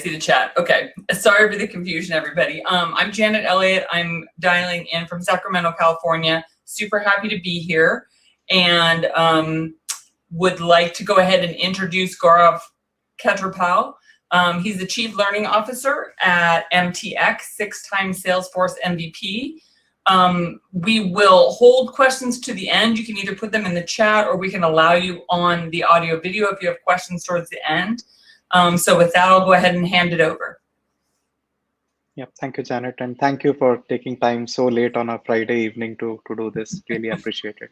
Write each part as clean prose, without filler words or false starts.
See the chat. Okay. Sorry for the confusion, everybody. I'm Janet Elliott. I'm dialing in from Sacramento, California. Super happy to be here, and would like to go ahead and introduce Gaurav Khetrapal. He's the Chief Learning Officer at MTX, 6-time Salesforce MVP. We will hold questions to the end. You can either put them in the chat, or we can allow you on the audio video if you have questions towards the end. So with that, I'll go ahead and hand it over. Yep, thank you, Janet, and thank you for taking time so late on a Friday evening to do this. Really appreciate it.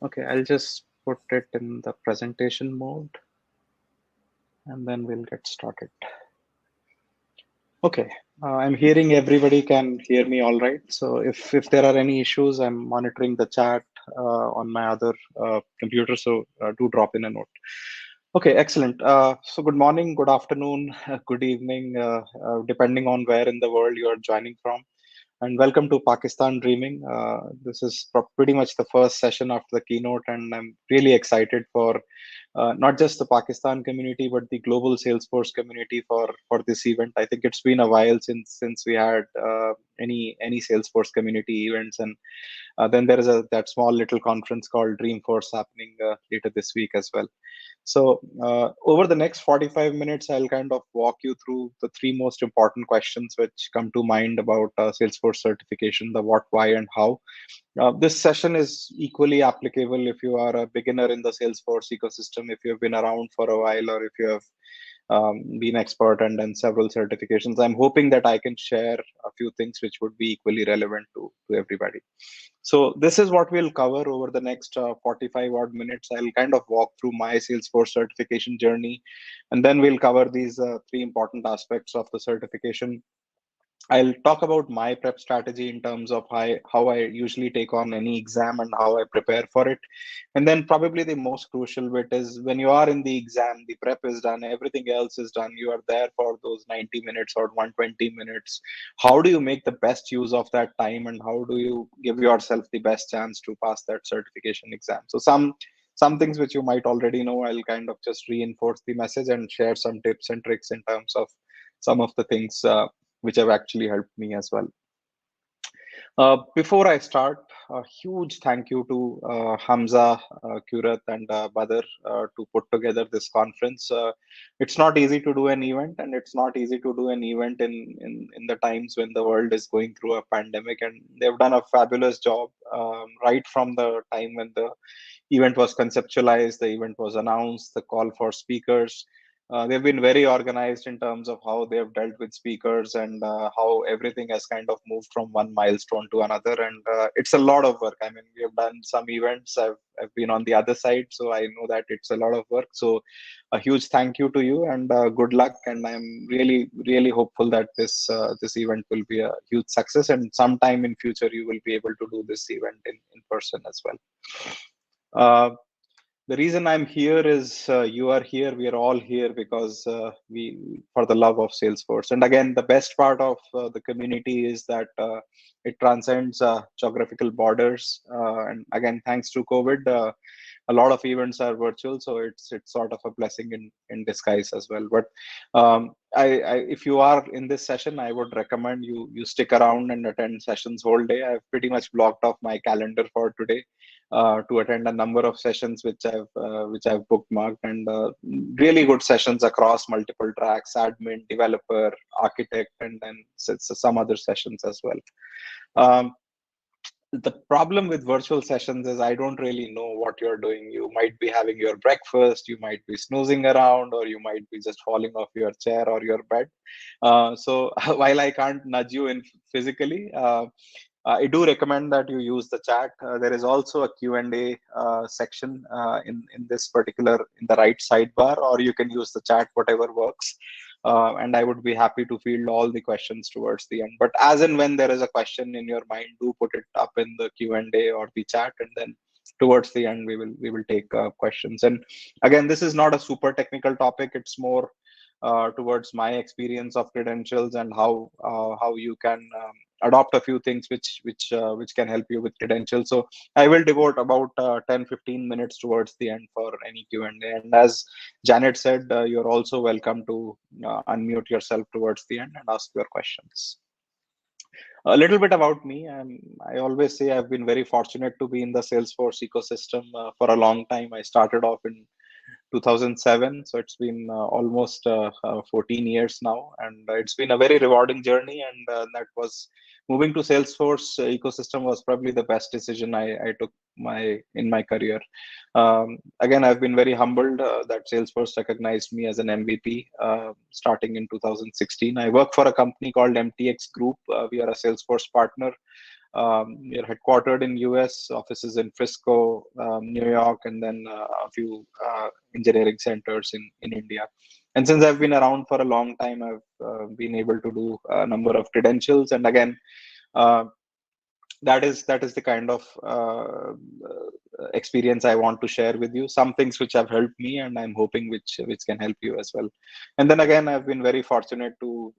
Okay, I'll just put it in the presentation mode, and then we'll get started. Okay, I'm hearing everybody can hear me all right. So if there are any issues, I'm monitoring the chat on my other computer, so do drop in a note. Okay, excellent. So good morning, good afternoon, good evening, depending on where in the world you are joining from. And welcome to Pakistan Dreaming. This is pretty much the first session after the keynote, and I'm really excited for not just the Pakistan community, but the global Salesforce community for this event. I think it's been a while since we had any Salesforce community events, and then there is that small little conference called Dreamforce happening later this week as well. So over the next 45 minutes, I'll kind of walk you through the 3 most important questions which come to mind about Salesforce certification: the what, why, and how. This session is equally applicable if you are a beginner in the Salesforce ecosystem, if you've been around for a while, or if you have been expert and done several certifications. I'm hoping that I can share a few things which would be equally relevant to everybody. So this is what we'll cover over the next 45 odd minutes. I'll kind of walk through my Salesforce certification journey, and then we'll cover these 3 important aspects of the certification. I'll talk about my prep strategy in terms of how I usually take on any exam and how I prepare for it. And then probably the most crucial bit is when you are in the exam, the prep is done, everything else is done. You are there for those 90 minutes or 120 minutes. How do you make the best use of that time, and how do you give yourself the best chance to pass that certification exam? So some things which you might already know, I'll kind of just reinforce the message and share some tips and tricks in terms of some of the things which have actually helped me as well. Before I start, a huge thank you to Hamza, Kurat, and Badr to put together this conference. It's not easy to do an event, and it's not easy to do an event in the times when the world is going through a pandemic, and they've done a fabulous job right from the time when the event was conceptualized, the event was announced, the call for speakers. They've been very organized in terms of how they've dealt with speakers and how everything has kind of moved from one milestone to another. And it's a lot of work. I mean, we have done some events. I've been on the other side, so I know that it's a lot of work. So a huge thank you to you, and good luck. And I'm really, really hopeful that this event will be a huge success. And sometime in future, you will be able to do this event in person as well. The reason I'm here is you are here, we are all here because for the love of Salesforce. And again, the best part of the community is that it transcends geographical borders. And again, thanks to COVID, a lot of events are virtual, so it's sort of a blessing in disguise as well. But if you are in this session, I would recommend you stick around and attend sessions whole day. I've pretty much blocked off my calendar for today to attend a number of sessions which I've bookmarked, and really good sessions across multiple tracks: admin, developer, architect, and then some other sessions as well. The problem with virtual sessions is I don't really know what you're doing. You might be having your breakfast, you might be snoozing around, or you might be just falling off your chair or your bed. So while I can't nudge you in physically, I do recommend that you use the chat. There is also a Q&A section in this particular, in the right sidebar, or you can use the chat, whatever works. And I would be happy to field all the questions towards the end. But as and when there is a question in your mind, do put it up in the Q&A or the chat, and then towards the end we will take questions. And again, this is not a super technical topic. It's more towards my experience of credentials and how you can adopt a few things which can help you with credentials. So I will devote about 10-15 minutes towards the end for any Q&A. And as Janet said, you're also welcome to unmute yourself towards the end and ask your questions. A little bit about me. I always say I've been very fortunate to be in the Salesforce ecosystem for a long time. I started off in 2007, so it's been almost 14 years now, and it's been a very rewarding journey. And that was moving to Salesforce ecosystem was probably the best decision I took in my career. Again, I've been very humbled that Salesforce recognized me as an MVP starting in 2016. I work for a company called MTX Group. We are a Salesforce partner. We are headquartered in US, offices in Frisco, New York, and then a few engineering centers in India. And since I've been around for a long time, I've been able to do a number of credentials. And again, that is the kind of experience I want to share with you. Some things which have helped me, and I'm hoping which can help you as well. And then again, I've been very fortunate to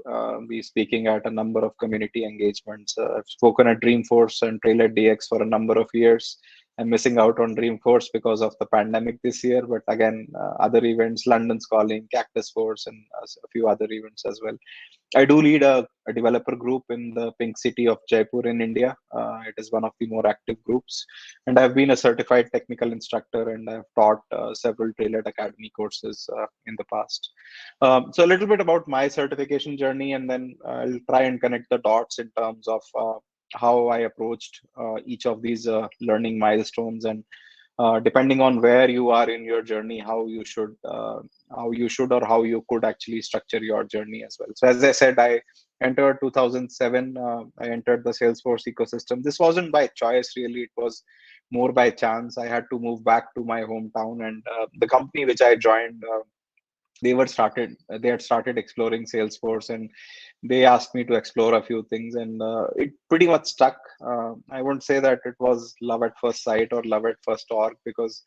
be speaking at a number of community engagements. I've spoken at Dreamforce and Trailhead DX for a number of years. I'm missing out on Dreamforce because of the pandemic this year, but again, other events, London's Calling, Cactus Force, and a few other events as well. I do lead a developer group in the Pink City of Jaipur in India. It is one of the more active groups. And I've been a certified technical instructor, and I've taught several Trailhead Academy courses in the past. So a little bit about my certification journey, and then I'll try and connect the dots in terms of how I approached each of these learning milestones, and depending on where you are in your journey, how you should or how you could actually structure your journey as well. So as I said, I entered 2007. I entered the Salesforce ecosystem. This wasn't by choice, really. It was more by chance. I had to move back to my hometown, and the company which I joined, they had started exploring Salesforce, and they asked me to explore a few things, and it pretty much stuck. I won't say that it was love at first sight or love at first org, because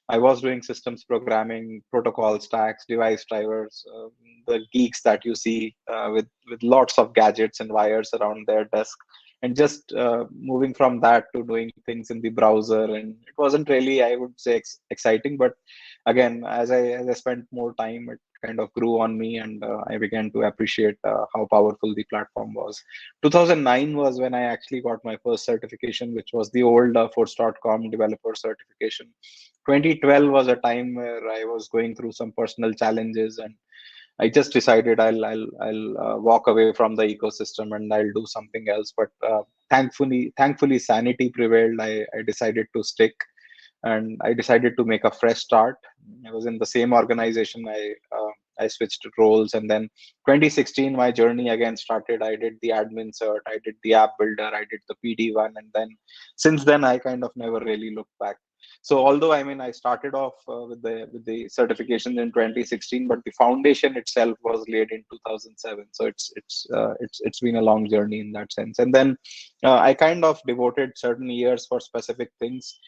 I was doing systems programming, protocol stacks, device drivers, the geeks that you see with lots of gadgets and wires around their desk, and just moving from that to doing things in the browser. And it wasn't really, I would say, exciting, but again, as I spent more time, it kind of grew on me, and I began to appreciate how powerful the platform was. 2009 was when I actually got my first certification, which was the old Force.com developer certification. 2012 was a time where I was going through some personal challenges, and I just decided I'll walk away from the ecosystem and I'll do something else. But thankfully, sanity prevailed. I decided to stick, and I decided to make a fresh start. I was in the same organization. I switched roles, and then 2016 my journey again started. I did the admin cert, I did the app builder, I did the PD1, and then since then I kind of never really looked back. So although I started off with the certifications in 2016, but the foundation itself was laid in 2007. So it's been a long journey in that sense. And then I kind of devoted certain years for specific things.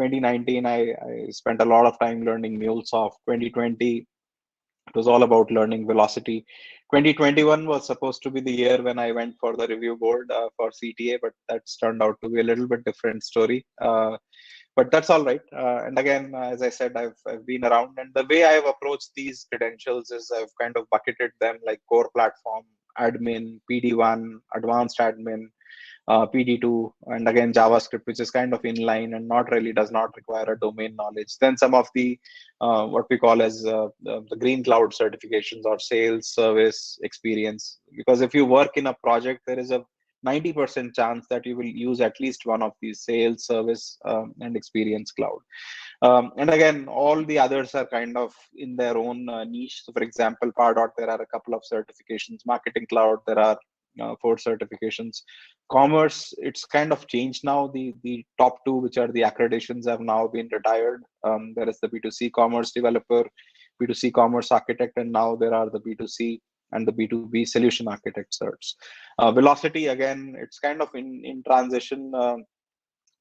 2019, I spent a lot of time learning MuleSoft. 2020, it was all about learning Velocity. 2021 was supposed to be the year when I went for the review board for CTA, but that's turned out to be a little bit different story. But that's all right. And again, as I said, I've been around, and the way I've approached these credentials is I've kind of bucketed them like core platform, admin, PD1, advanced admin, PD2, and again JavaScript, which is kind of inline and does not require a domain knowledge. Then some of the what we call as the green cloud certifications, or sales, service, experience. Because if you work in a project, there is a 90% chance that you will use at least one of these: sales, service, and experience cloud. And again, all the others are kind of in their own niche. So for example, Pardot, there are a couple of certifications. Marketing Cloud, there are 4 certifications. Commerce, it's kind of changed now. The top 2, which are the accreditations, have now been retired. There is the B2C commerce developer, B2C commerce architect, and now there are the B2C and the B2B solution architect certs. Velocity, again, it's kind of in transition.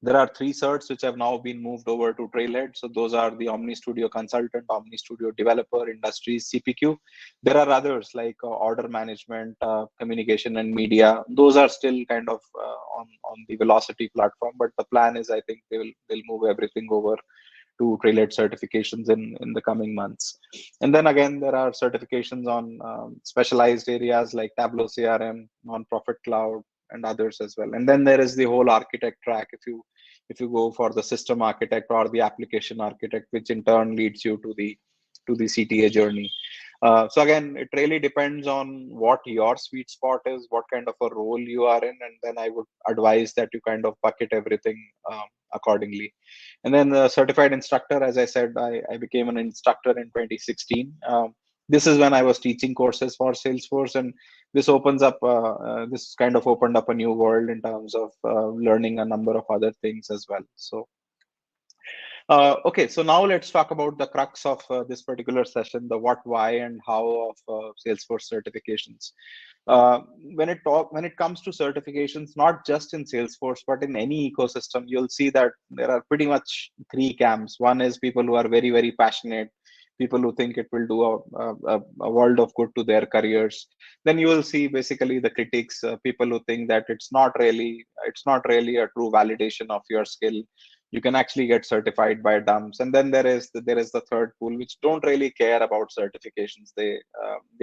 There are 3 certs which have now been moved over to Trailhead. So those are the Omni Studio Consultant, Omni Studio Developer, Industries, CPQ. There are others like Order Management, Communication and Media. Those are still kind of on the Velocity platform, but the plan is I think they'll move everything over to Trailhead certifications in the coming months. And then again, there are certifications on specialized areas like Tableau CRM, Nonprofit Cloud, and others as well. And then there is the whole architect track. If you go for the system architect or the application architect, which in turn leads you to the CTA journey. So again, it really depends on what your sweet spot is, what kind of a role you are in, and then I would advise that you kind of bucket everything accordingly. And then the certified instructor, as I said, I became an instructor in 2016. This is when I was teaching courses for Salesforce, and this kind of opened up a new world in terms of learning a number of other things as well. So okay, so now let's talk about the crux of this particular session, the what, why, and how of Salesforce certifications. When it comes to certifications, not just in Salesforce, but in any ecosystem, you'll see that there are pretty much 3 camps. One is people who are very, very passionate, people who think it will do a world of good to their careers. Then you will see basically the critics, people who think that it's not really a true validation of your skill. You can actually get certified by dumps. And then there is the third pool which don't really care about certifications. They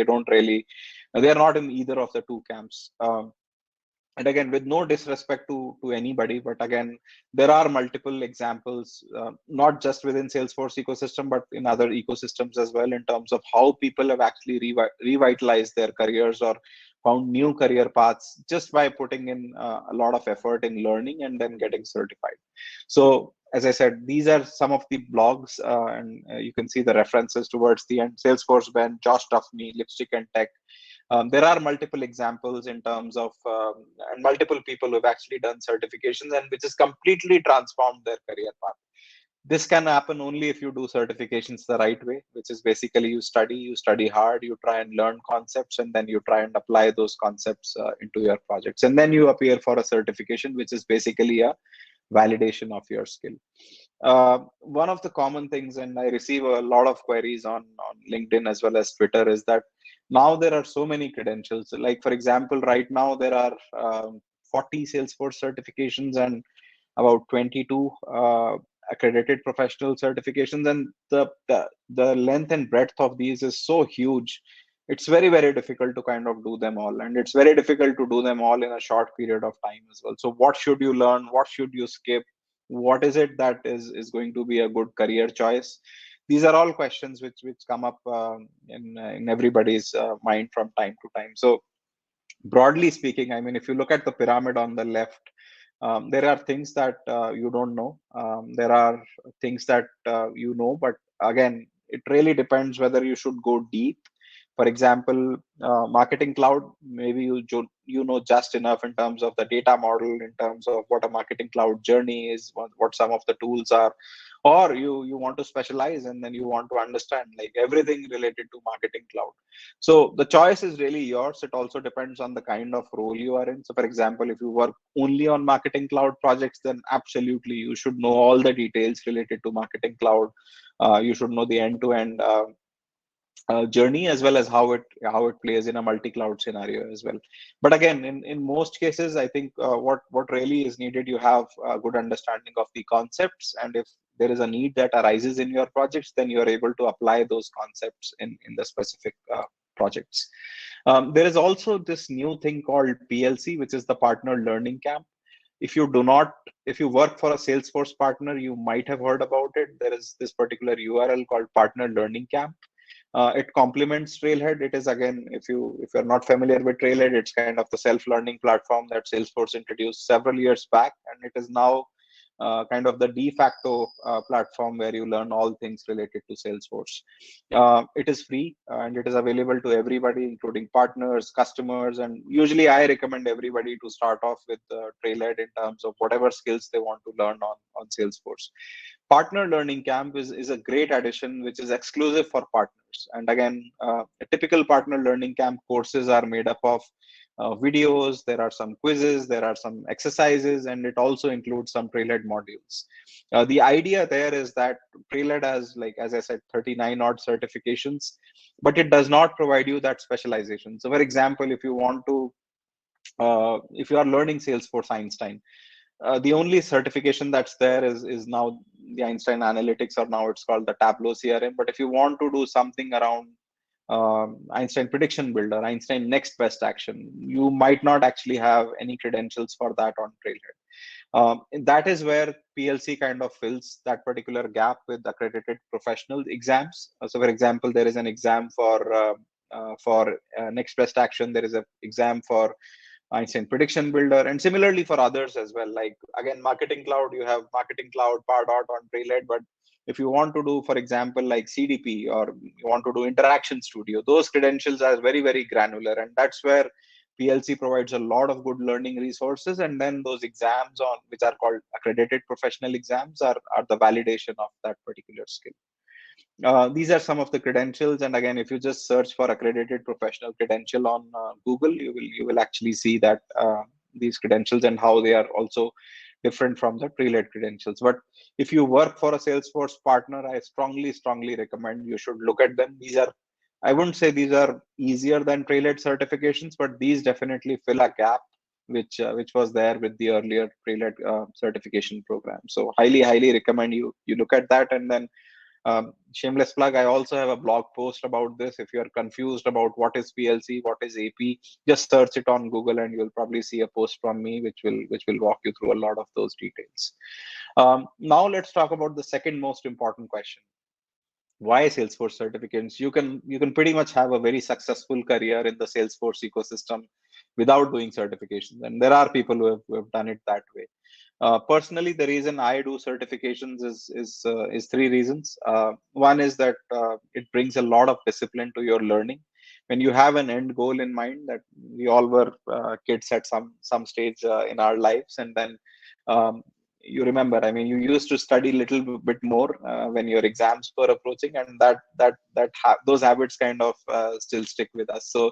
don't really, they're not in either of the 2 camps. And again, with no disrespect to anybody, but again, there are multiple examples, not just within Salesforce ecosystem, but in other ecosystems as well, in terms of how people have actually revitalized their careers or found new career paths just by putting in a lot of effort in learning and then getting certified. So as I said, these are some of the blogs, and you can see the references towards the end. Salesforce Ben, Josh Duffney, Lipstick and Tech. There are multiple examples in terms of and multiple people who have actually done certifications and which has completely transformed their career path. This can happen only if you do certifications the right way, which is basically you study hard, you try and learn concepts, and then you try and apply those concepts into your projects. And then you appear for a certification, which is basically a validation of your skill. One of the common things, and I receive a lot of queries on LinkedIn as well as Twitter, is that now there are so many credentials. Like, for example, right now there are 40 Salesforce certifications and about 22 accredited professional certifications, and the length and breadth of these is so huge. It's very, very difficult to kind of do them all, and it's very difficult to do them all in a short period of time as well. So what should you learn? What should you skip? What is it that is going to be a good career choice? These are all questions which come up in everybody's mind from time to time. So broadly speaking, I mean, if you look at the pyramid on the left, there are things that you don't know. There are things that you know, but again, it really depends whether you should go deep. For example, Marketing Cloud, maybe you know just enough in terms of the data model, in terms of what a Marketing Cloud journey is, what some of the tools are, or you want to specialize and then you want to understand like everything related to Marketing Cloud. So the choice is really yours. It also depends on the kind of role you are in. So for example, if you work only on Marketing Cloud projects, then absolutely you should know all the details related to Marketing Cloud. You should know the end-to-end journey, as well as how it plays in a multi-cloud scenario as well. But again, in most cases, I think what really is needed, you have a good understanding of the concepts, and if there is a need that arises in your projects, then you are able to apply those concepts in the specific projects. There is also this new thing called PLC, which is the Partner Learning Camp. If you work for a Salesforce partner, you might have heard about it. There is this particular URL called Partner Learning Camp. It complements Trailhead. It is, again, if you're not familiar with Trailhead, it's kind of the self-learning platform that Salesforce introduced several years back, and it is now kind of the de facto platform where you learn all things related to Salesforce. It is free and it is available to everybody, including partners, customers, and usually I recommend everybody to start off with Trailhead in terms of whatever skills they want to learn on Salesforce. Partner Learning Camp is a great addition, which is exclusive for partners. And again, a typical Partner Learning Camp courses are made up of videos, there are some quizzes, there are some exercises, and it also includes some Trailhead modules. The idea there is that Trailhead has, like, as I said, 39 odd certifications, but it does not provide you that specialization. So for example, if you want to, if you are learning Salesforce Einstein, the only certification that's there is now the Einstein Analytics, or now it's called the Tableau CRM. But if you want to do something around Einstein Prediction Builder, Einstein Next Best Action, you might not actually have any credentials for that on Trailhead. And that is where PLC kind of fills that particular gap with accredited professional exams. So, for example, there is an exam for Next Best Action. There is an exam for Einstein Prediction Builder, and similarly for others as well. Like, again, Marketing Cloud, you have Marketing Cloud, Pardot on Trailhead. But if you want to do, for example, like CDP, or you want to do Interaction Studio, those credentials are very, very granular, and that's where PLC provides a lot of good learning resources. And then those exams, on which are called accredited professional exams, are the validation of that particular skill. These are some of the credentials, and again, if you just search for accredited professional credential on Google, you will actually see that these credentials and how they are also different from the Trailhead credentials. But if you work for a Salesforce partner, I strongly recommend you should look at them. These are, I wouldn't say these are easier than Trailhead certifications, but these definitely fill a gap which was there with the earlier Trailhead certification program. So highly recommend you look at that. And then, shameless plug, I also have a blog post about this. If you're confused about what is PLC, what is AP, just search it on Google and you'll probably see a post from me which will walk you through a lot of those details. Now let's talk about the second most important question. Why Salesforce certificates? You can pretty much have a very successful career in the Salesforce ecosystem without doing certifications, and there are people who have done it that way. Personally, the reason I do certifications is three reasons. One is that it brings a lot of discipline to your learning. When you have an end goal in mind, that we all were kids at some stage in our lives, and then um, you remember, I mean, you used to study a little bit more when your exams were approaching, and those habits kind of still stick with us. So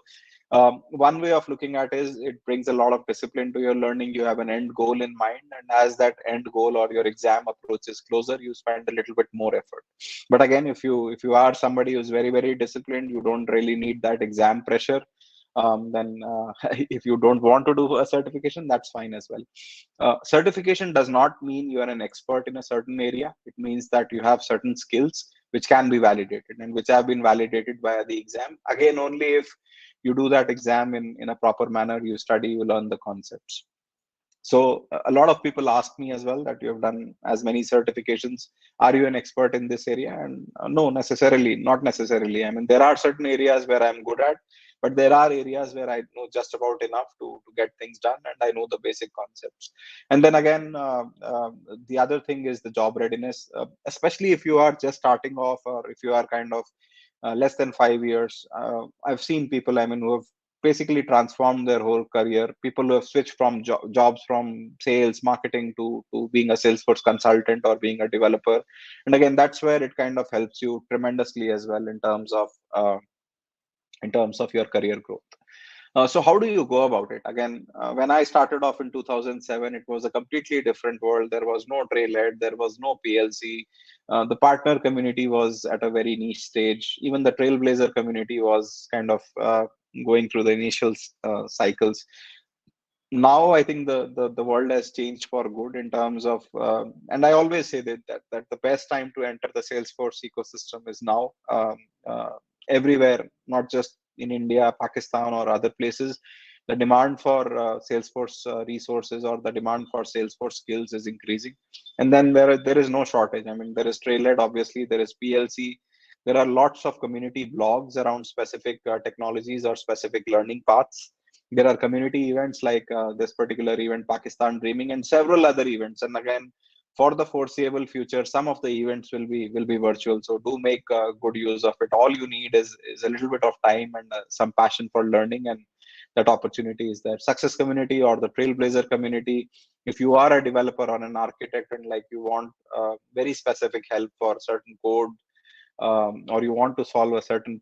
one way of looking at is it brings a lot of discipline to your learning. You have an end goal in mind, and as that end goal or your exam approaches closer, you spend a little bit more effort. But again, if you are somebody who's very disciplined, you don't really need that exam pressure. Then if you don't want to do a certification, that's fine as well. Certification does not mean you are an expert in a certain area. It means that you have certain skills which can be validated and which have been validated via the exam. Again, only if you do that exam in a proper manner, you study, you learn the concepts. So a lot of people ask me as well that you have done as many certifications. Are you an expert in this area? And no, not necessarily. I mean, there are certain areas where I'm good at, but there are areas where I know just about enough to get things done, and I know the basic concepts. And then again, the other thing is the job readiness, especially if you are just starting off, or if you are kind of less than 5 years. I've seen people, I mean, who have basically transformed their whole career. People who have switched from jobs from sales, marketing to being a Salesforce consultant or being a developer. And again, that's where it kind of helps you tremendously as well in terms of your career growth. So how do you go about it? Again, when I started off in 2007, it was a completely different world. There was no Trailhead, there was no PLC. The partner community was at a very niche stage. Even the Trailblazer community was kind of going through the initial cycles. Now I think the world has changed for good in terms of, and I always say that the best time to enter the Salesforce ecosystem is now. Everywhere, not just in India, Pakistan, or other places, the demand for Salesforce resources, or the demand for Salesforce skills is increasing. And then there is no shortage. I mean, there is Trailhead, obviously, there is PLC. There are lots of community blogs around specific technologies or specific learning paths. There are community events like this particular event, Pakistan Dreaming, and several other events. And again, for the foreseeable future, some of the events will be virtual. So do make good use of it. All you need is a little bit of time and some passion for learning, and that opportunity is there. Success community or the Trailblazer community. If you are a developer or an architect, and like you want very specific help for certain code, or you want to solve a certain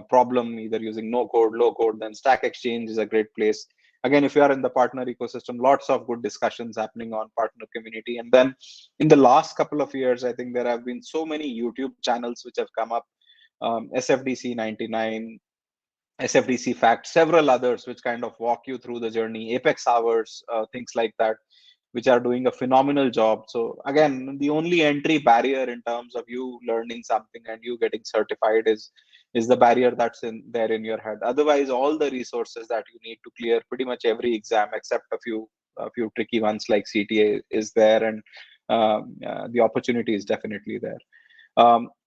problem either using no code, low code, then Stack Exchange is a great place. again, if you are in the partner ecosystem, lots of good discussions happening on partner community. And then in the last couple of years, I think there have been so many YouTube channels which have come up, SFDC 99, SFDC Fact, several others which kind of walk you through the journey, Apex Hours, things like that, which are doing a phenomenal job. So again, the only entry barrier in terms of you learning something and you getting certified is the barrier that's in there in your head. Otherwise, all the resources that you need to clear pretty much every exam except a few tricky ones like CTA is there, and the opportunity is definitely there.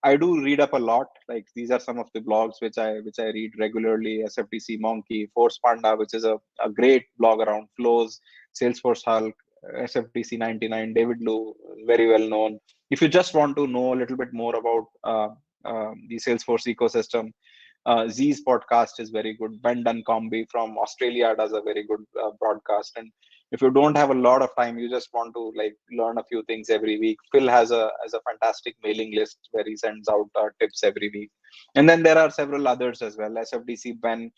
I do read up a lot. Like these are some of the blogs which I read regularly. SFTC Monkey, Force Panda, which is a great blog around flows, Salesforce Hulk, SFTC 99, David Liu, very well known. If you just want to know a little bit more about the Salesforce ecosystem, Z's podcast is very good. Ben Duncombe from Australia does a very good broadcast. And if you don't have a lot of time, you just want to like learn a few things every week, Phil has a fantastic mailing list where he sends out tips every week. And then there are several others as well. SFDC Ben,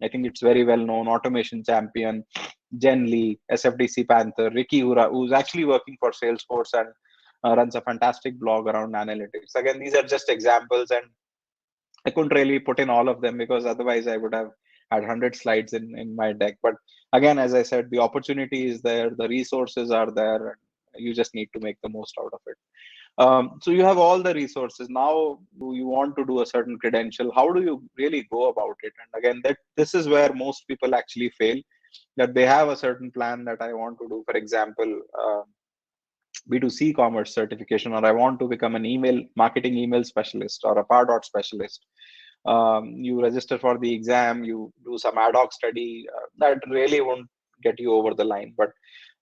I think it's very well known. Automation Champion, Jen Lee, SFDC Panther, Ricky Ura, who's actually working for Salesforce and runs a fantastic blog around analytics. Again, these are just examples, and I couldn't really put in all of them because otherwise I would have had 100 slides in my deck. But again, as I said, the opportunity is there, the resources are there, and you just need to make the most out of it. So you have all the resources. Now you want to do a certain credential. How do you really go about it? And again, this is where most people actually fail, that they have a certain plan that I want to do, for example, B2C commerce certification, or I want to become an marketing email specialist or a Pardot specialist. You register for the exam, you do some ad hoc study, that really won't get you over the line. But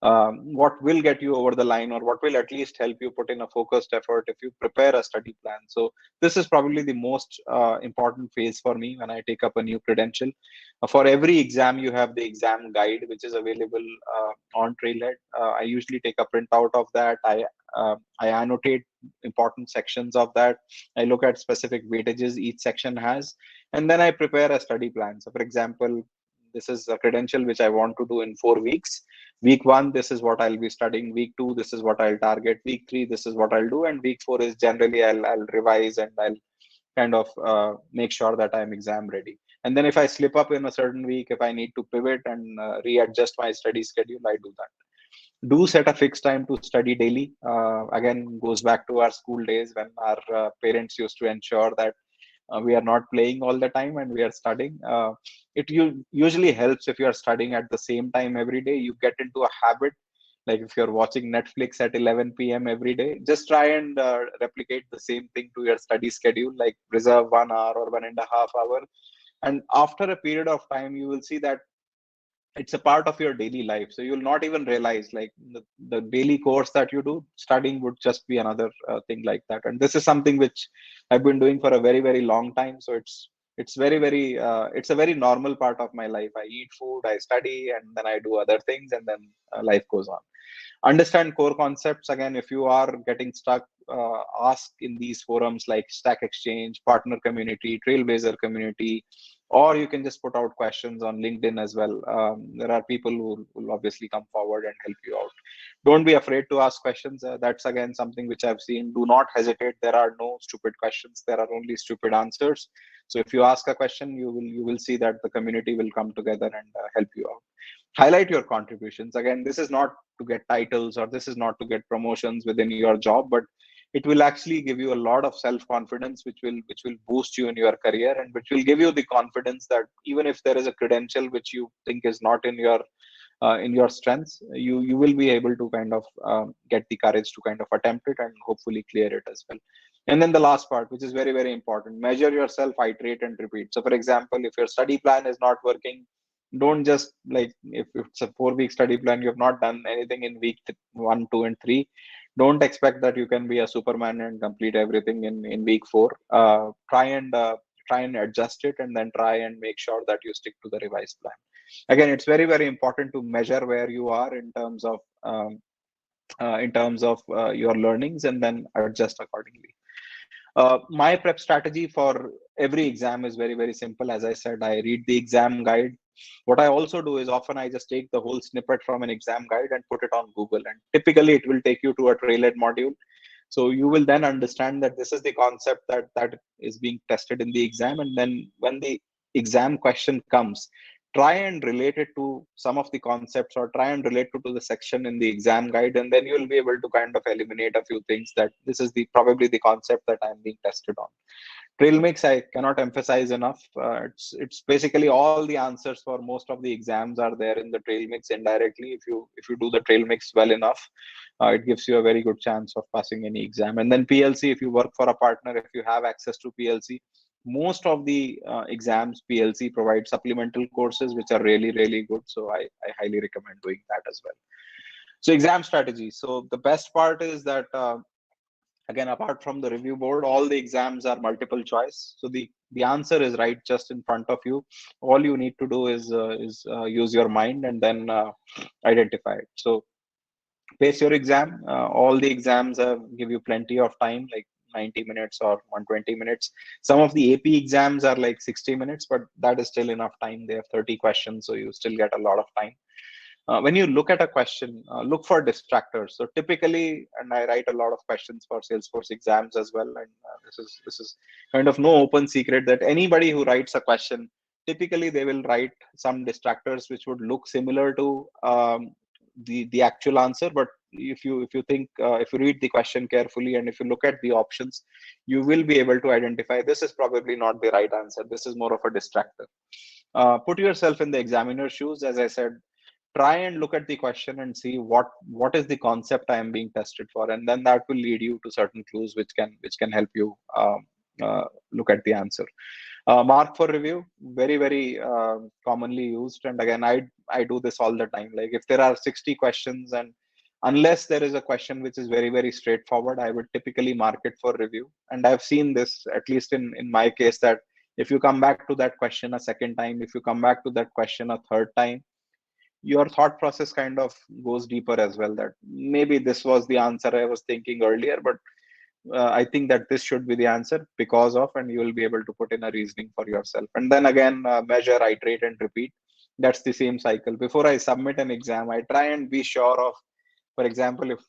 what will get you over the line, or what will at least help you put in a focused effort if you prepare a study plan. So this is probably the most important phase for me when I take up a new credential. For every exam, you have the exam guide, which is available on Trailhead. I usually take a printout of that. I annotate important sections of that. I look at specific weightages each section has, and then I prepare a study plan. So for example, this is a credential which I want to do in 4 weeks. Week 1, this is what I'll be studying. Week 2, this is what I'll target. Week 3, this is what I'll do. And week 4 is generally I'll revise, and I'll kind of make sure that I'm exam ready. And then if I slip up in a certain week, if I need to pivot and readjust my study schedule, I do that. Do set a fixed time to study daily. Again, goes back to our school days when our parents used to ensure that we are not playing all the time and we are studying. Usually helps if you are studying at the same time every day. You get into a habit. Like if you're watching Netflix at 11 p.m. every day, just try and replicate the same thing to your study schedule, like reserve 1 hour or 1.5 hours. And after a period of time, you will see that it's a part of your daily life. So you will not even realize, like the daily course that you do, studying would just be another thing like that. And this is something which I've been doing for a very, very long time. So it's very, very it's a very normal part of my life. I eat food, I study, and then I do other things, and then life goes on. Understand core concepts. Again, if you are getting stuck, ask in these forums like Stack Exchange, Partner Community, Trailblazer Community, or you can just put out questions on LinkedIn as well. There are people who will obviously come forward and help you out. Don't be afraid to ask questions. That's again something which I've seen. Do not hesitate. There are no stupid questions. There are only stupid answers. So if you ask a question, you will see that the community will come together and help you out. Highlight your contributions. Again, this is not to get titles, or this is not to get promotions within your job, but it will actually give you a lot of self-confidence, which will boost you in your career, and which will give you the confidence that even if there is a credential which you think is not in your strengths, you will be able to kind of get the courage to kind of attempt it and hopefully clear it as well. And then the last part, which is very, very important, measure yourself, iterate and repeat. So for example, if your study plan is not working, don't just, like, if it's a 4-week study plan, you have not done anything in week 1, 2 and 3, don't expect that you can be a superman and complete everything in week 4. Try and adjust it, and then try and make sure that you stick to the revised plan. Again, it's very, very important to measure where you are in terms of your learnings, and then adjust accordingly. My prep strategy for every exam is very, very simple. As I said, I read the exam guide. What I also do is often I just take the whole snippet from an exam guide and put it on Google, and typically it will take you to a Trailhead module. So you will then understand that this is the concept that is being tested in the exam, and then when the exam question comes, try and relate it to some of the concepts, or try and relate to the section in the exam guide, and then you will be able to kind of eliminate a few things that this is the probably the concept that I'm being tested on. Trail mix, I cannot emphasize enough. It's basically all the answers for most of the exams are there in the trail mix indirectly. If you do the trail mix well enough, it gives you a very good chance of passing any exam. And then PLC, if you work for a partner, if you have access to PLC, most of the exams PLC provide supplemental courses which are really good. So I highly recommend doing that as well. So exam strategy. So the best part is that again, apart from the review board, all the exams are multiple choice. So the answer is right just in front of you. All you need to do is use your mind and then identify it. So pace your exam. All the exams give you plenty of time, like 90 minutes or 120 minutes. Some of the AP exams are like 60 minutes, but that is still enough time. They have 30 questions, so you still get a lot of time. When you look at a question, look for distractors. So typically, and I write a lot of questions for Salesforce exams as well. And this is kind of no open secret that anybody who writes a question, typically they will write some distractors which would look similar to the actual answer. But if you think if you read the question carefully and if you look at the options, you will be able to identify this is probably not the right answer. This is more of a distractor. Put yourself in the examiner's shoes. As I said, try and look at the question and see what is the concept I am being tested for, and then that will lead you to certain clues which can help you look at the answer. Mark for review, very commonly used, and again I do this all the time. Like if there are 60 questions, and unless there is a question which is very straightforward, I would typically mark it for review. And I've seen this, at least in my case, that if you come back to that question a second time, if you come back to that question a third time, your thought process kind of goes deeper as well, that maybe this was the answer I was thinking earlier, but I think that this should be the answer because of, and you will be able to put in a reasoning for yourself. And then again, measure, iterate, and repeat. That's the same cycle. Before I submit an exam, I try and be sure of, for example, if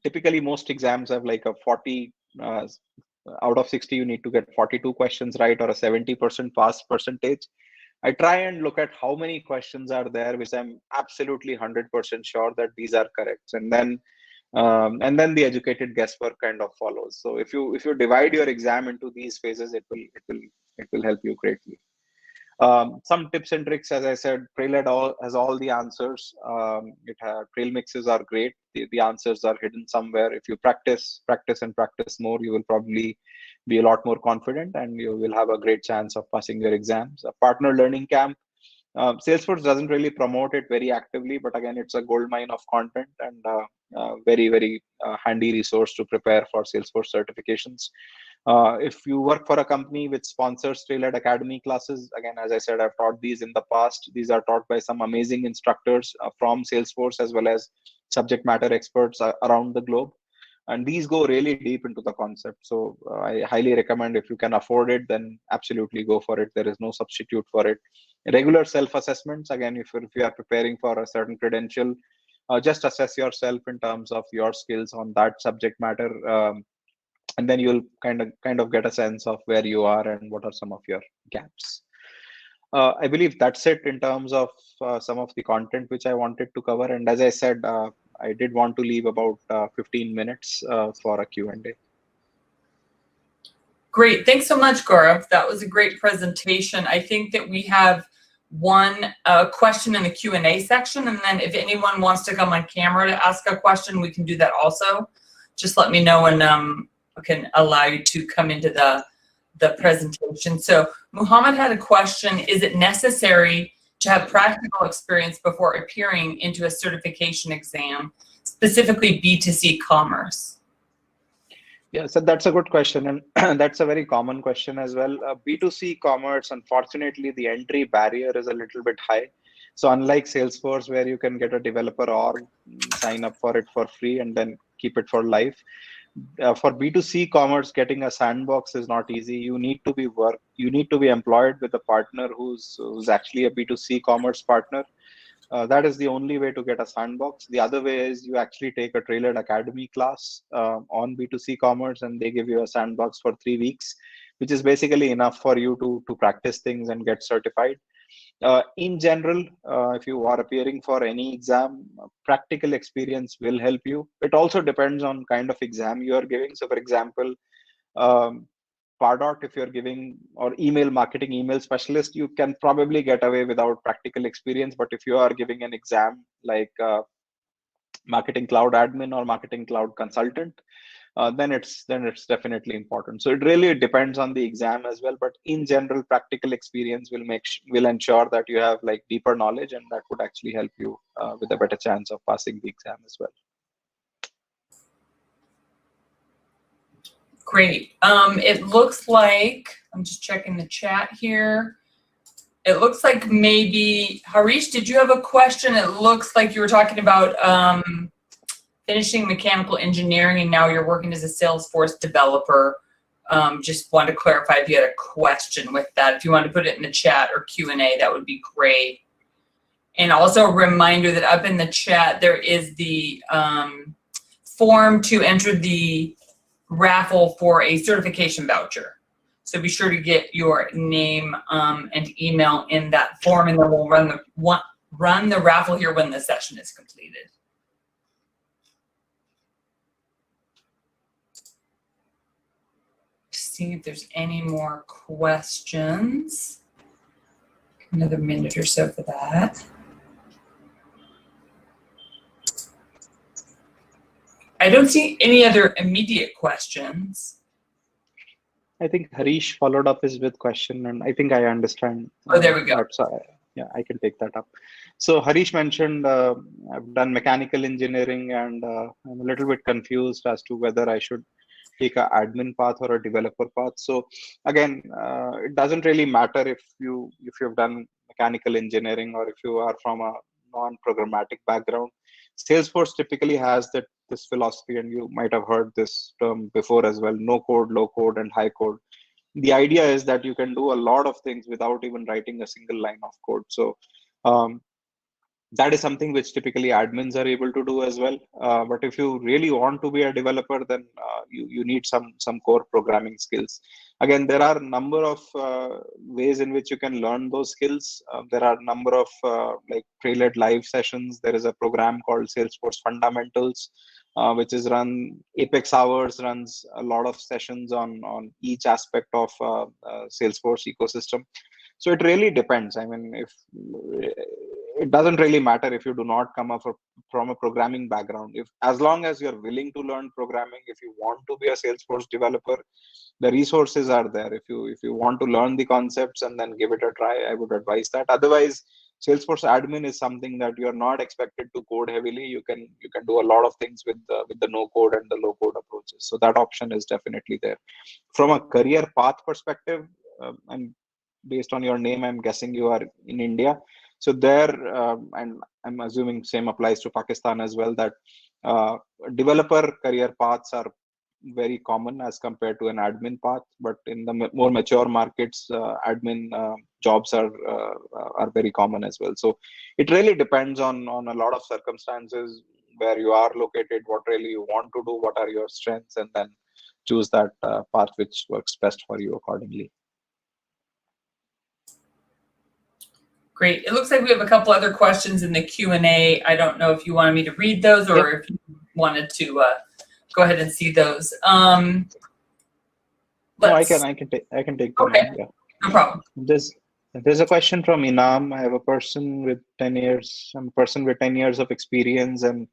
typically most exams have like a 40 out of 60 you need to get 42 questions right, or a 70% pass percentage. I try and look at how many questions are there which I'm absolutely 100% sure that these are correct, and then the educated guesswork kind of follows. So if you divide your exam into these phases, it will help you greatly. Some tips and tricks, as I said, Trailhead has all the answers. Trail mixes are great. The answers are hidden somewhere. If you practice more, you will probably be a lot more confident, and you will have a great chance of passing your exams. A partner learning camp. Salesforce doesn't really promote it very actively, but again, it's a goldmine of content and very handy resource to prepare for Salesforce certifications. If you work for a company which sponsors Trailhead Academy classes, again, as I said, I've taught these in the past. These are taught by some amazing instructors from Salesforce, as well as subject matter experts around the globe. And these go really deep into the concept. So I highly recommend, if you can afford it, then absolutely go for it. There is no substitute for it. Regular self-assessments, again, if you are preparing for a certain credential, just assess yourself in terms of your skills on that subject matter. And then you'll kind of get a sense of where you are and what are some of your gaps. I believe that's it in terms of some of the content which I wanted to cover. And as I said, I did want to leave about 15 minutes for a Q&A. Great. Thanks so much, Gaurav. That was a great presentation. I think that we have one question in the Q&A section, and then if anyone wants to come on camera to ask a question, we can do that also. Just let me know, and I can allow you to come into the presentation. So Muhammad had a question: is it necessary to have practical experience before appearing into a certification exam, specifically B2C commerce? Yeah, so that's a good question, and that's a very common question as well. B2C commerce, unfortunately, the entry barrier is a little bit high. So unlike Salesforce, where you can get a developer org, sign up for it for free, and then keep it for life, For B2C commerce, getting a sandbox is not easy. You need to be employed with a partner who's actually a B2C commerce partner. That is the only way to get a sandbox. The other way is you actually take a Trailered Academy class on B2C commerce, and they give you a sandbox for 3 weeks, which is basically enough for you to practice things and get certified. In general, if you are appearing for any exam, practical experience will help you. It also depends on kind of exam you are giving. So, for example, um, Pardot, if you're giving, or email marketing email specialist, you can probably get away without practical experience. But if you are giving an exam like marketing cloud admin or marketing cloud consultant, then it's definitely important. So it really depends on the exam as well. But in general, practical experience will ensure that you have like deeper knowledge, and that would actually help you with a better chance of passing the exam as well. Great. It looks like, I'm just checking the chat here. It looks like maybe, Harish, did you have a question? It looks like you were talking about finishing mechanical engineering and now you're working as a Salesforce developer. Just wanted to clarify if you had a question with that. If you want to put it in the chat or Q&A, that would be great. And also a reminder that up in the chat, there is the form to enter the raffle for a certification voucher. So be sure to get your name and email in that form, and then we'll run the raffle here when the session is completed. See if there's any more questions. Another minute or so for that. I don't see any other immediate questions. I think Harish followed up his with question, and I think I understand. Oh, there we go. Yeah, I can take that up. So Harish mentioned I've done mechanical engineering, and I'm a little bit confused as to whether I should take a admin path or a developer path. So again, it doesn't really matter if you've done mechanical engineering or if you are from a non-programmatic background. Salesforce typically has this philosophy, and you might have heard this term before as well: no code, low code, and high code. The idea is that you can do a lot of things without even writing a single line of code. So that is something which typically admins are able to do as well. But if you really want to be a developer, then you need some core programming skills. Again, there are a number of ways in which you can learn those skills. There are a number of like Trailered live sessions. There is a program called Salesforce Fundamentals, which is run. Apex Hours runs a lot of sessions on each aspect of Salesforce ecosystem. So it really depends. I mean, if it doesn't really matter if you do not come up from a programming background. If as long as you're willing to learn programming, if you want to be a Salesforce developer, the resources are there. If you want to learn the concepts and then give it a try, I would advise that. Otherwise, Salesforce admin is something that you're not expected to code heavily. You can do a lot of things with the no code and the low code approaches. So that option is definitely there. From a career path perspective, and based on your name, I'm guessing you are in India. So there, and I'm assuming same applies to Pakistan as well, that developer career paths are very common as compared to an admin path. But in the more mature markets, admin jobs are very common as well. So it really depends on a lot of circumstances, where you are located, what really you want to do, what are your strengths, and then choose that path which works best for you accordingly. Great. It looks like we have a couple other questions in the Q&A. I don't know if you wanted me to read those or if you wanted to go ahead and see those. No, I can take them. Okay, Yeah. no problem. There's a question from Inam. I have a person with 10 years. I'm a person with 10 years of experience, and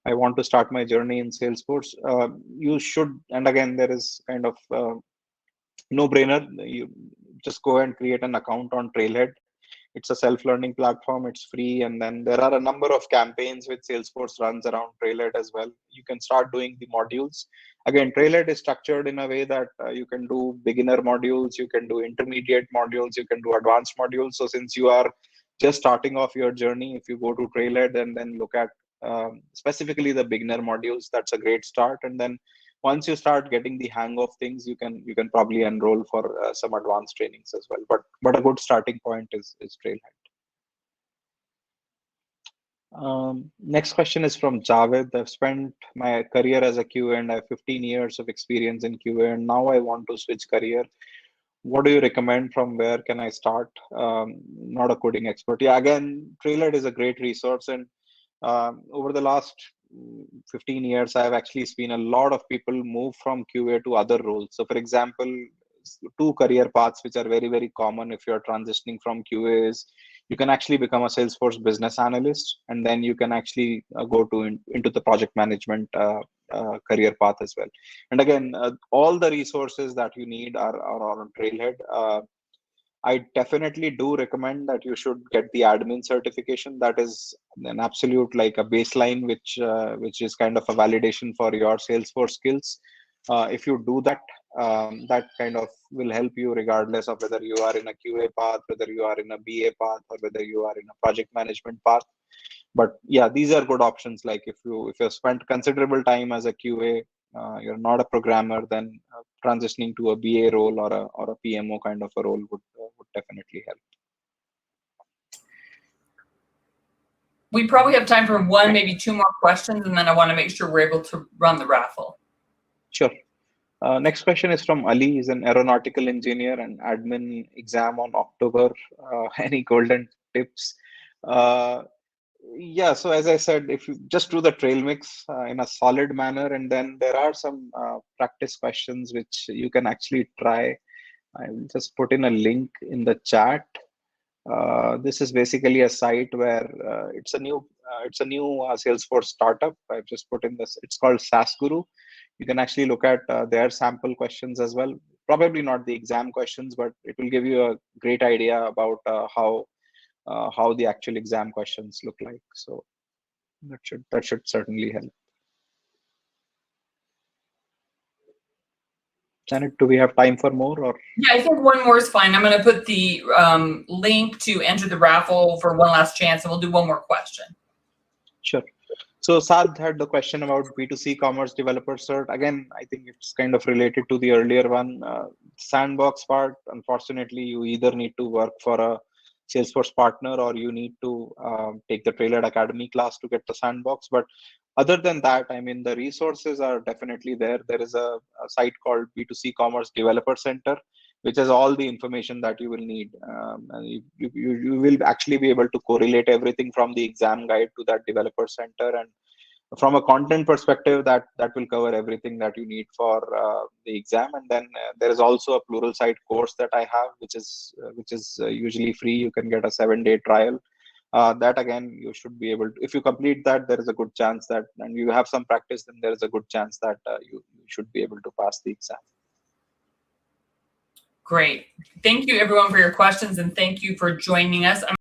I want to start my journey in Salesforce. You should, and again, there is kind of no-brainer. You just go and create an account on Trailhead. It's a self-learning platform. It's free, and then there are a number of campaigns which Salesforce runs around Trailhead as well. You can start doing the modules. Again, Trailhead is structured in a way that you can do beginner modules, you can do intermediate modules, you can do advanced modules. So since you are just starting off your journey, if you go to Trailhead and then look at specifically the beginner modules, that's a great start. And then once you start getting the hang of things, you can probably enroll for some advanced trainings as well. But a good starting point is Trailhead. Next question is from Javed. I've spent my career as a QA and I have 15 years of experience in QA, and now I want to switch career. What do you recommend? From where can I start? Not a coding expert. Yeah, again, Trailhead is a great resource, and over the last 15 years, I've actually seen a lot of people move from QA to other roles. So, for example, two career paths which are very, very common if you're transitioning from QA is you can actually become a Salesforce business analyst, and then you can actually go into the project management career path as well. And again, all the resources that you need are on Trailhead. I definitely do recommend that you should get the admin certification. That is an absolute, like a baseline, which is kind of a validation for your Salesforce skills. If you do that, that kind of will help you regardless of whether you are in a QA path, whether you are in a BA path, or whether you are in a project management path. But yeah, these are good options. Like if you spent considerable time as a QA, you're not a programmer, then transitioning to a BA role or a PMO kind of a role would definitely help. We probably have time for one, maybe two more questions, and then I want to make sure we're able to run the raffle. Sure. Next question is from Ali. He's an aeronautical engineer and admin exam on October. Any golden tips? Yeah, so as I said, if you just do the trail mix in a solid manner, and then there are some practice questions which you can actually try. I will just put in a link in the chat. This is basically a site where it's a new Salesforce startup. I've just put in this. It's called SaaSguru. You can actually look at their sample questions as well. Probably not the exam questions, but it will give you a great idea about how the actual exam questions look like. So that should certainly help. Janet, do we have time for more? Or yeah, I think one more is fine. I'm going to put the link to enter the raffle for one last chance, and we'll do one more question. Sure. So Sad had the question about B2C commerce developer cert. Again, I think it's kind of related to the earlier one. Sandbox part, unfortunately, you either need to work for a Salesforce partner or you need to take the Trailhead Academy class to get the sandbox. But other than that, I mean, the resources are definitely there. There is a site called B2C Commerce Developer Center, which has all the information that you will need. And you will actually be able to correlate everything from the exam guide to that developer center. And from a content perspective, that will cover everything that you need for the exam. And then there is also a Pluralsight course that I have, which is usually free. You can get a 7-day trial. That again, you should be able to, if you complete that, there is a good chance that, and you have some practice, then there is a good chance that you should be able to pass the exam. Great. Thank you everyone for your questions, and thank you for joining us.